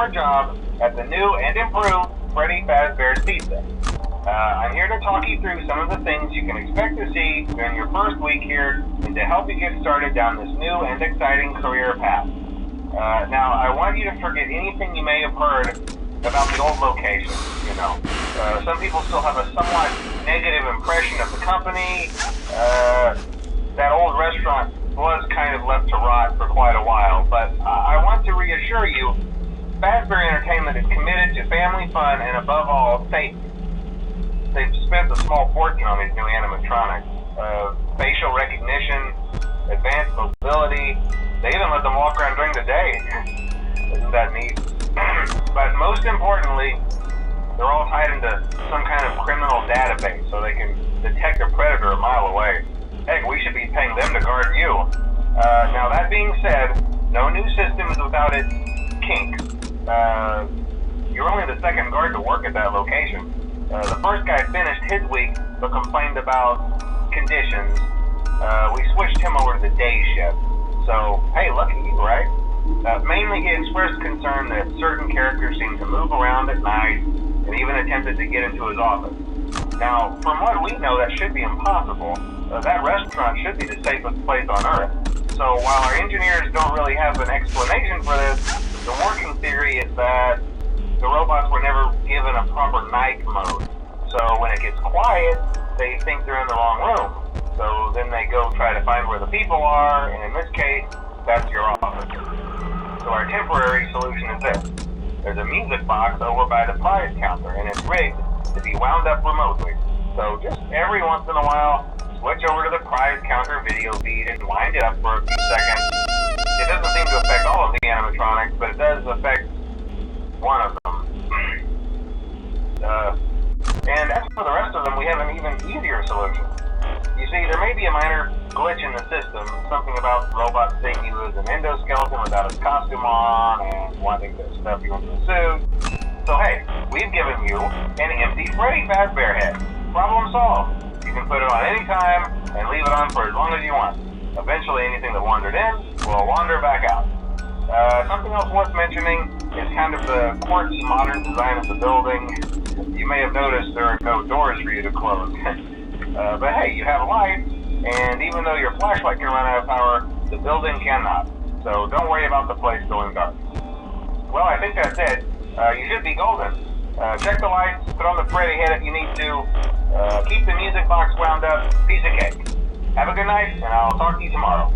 your job at the new and improved Freddy Fazbear's Pizza. I'm here to talk you through some of the things you can expect to see during your first week here and to help you get started down this new and exciting career path. Now, I want you to forget anything you may have heard about the old location. Some people still have a somewhat negative impression of the company. That old restaurant was kind of left to rot for quite a while, but I want to reassure you, Fazbear Entertainment is committed to family fun and above all, safety. They've spent a small fortune on these new animatronics. Facial recognition, advanced mobility, they even let them walk around during the day. Isn't that neat? But most importantly, they're all tied into some kind of criminal database so they can detect a predator a mile away. Heck, we should be paying them to guard you. Now that being said, no new system is without its kinks. You're only the second guard to work at that location. The first guy finished his week but complained about conditions. We switched him over to the day shift. So, hey, lucky you, right? Mainly he expressed concern that certain characters seemed to move around at night and even attempted to get into his office. Now, from what we know, that should be impossible. That restaurant should be the safest place on Earth. So while our engineers don't really have an explanation for this, the working theory is that the robots were never given a proper night mode. So when it gets quiet, they think they're in the wrong room. So then they go try to find where the people are, and in this case, that's your office. So our temporary solution is this. There's a music box over by the prize counter, and it's rigged to be wound up remotely. So just every once in a while, switch over to the prize counter video feed and wind it up for a few seconds. It doesn't seem to affect all of the animatronics, but it does affect one of them. And as for the rest of them, we have an even easier solution. You see, there may be a minor glitch in the system, something about robots seeing you as an endoskeleton without his costume on and wanting to stuff you into a suit. So hey, we've given you an empty Freddy Fazbear head. Problem solved. You can put it on any time and leave it on for as long as you want. Eventually anything that wandered in will wander back out. Something else worth mentioning is kind of the quirky modern design of the building. You may have noticed there are no doors for you to close. But hey, you have lights, and even though your flashlight can run out of power, the building cannot. So don't worry about the place going dark. Well, I think that's it. You should be golden. Check the lights, put on the Freddy head if you need to. Keep the music box wound up. Piece of cake. Have a good night, and I'll talk to you tomorrow.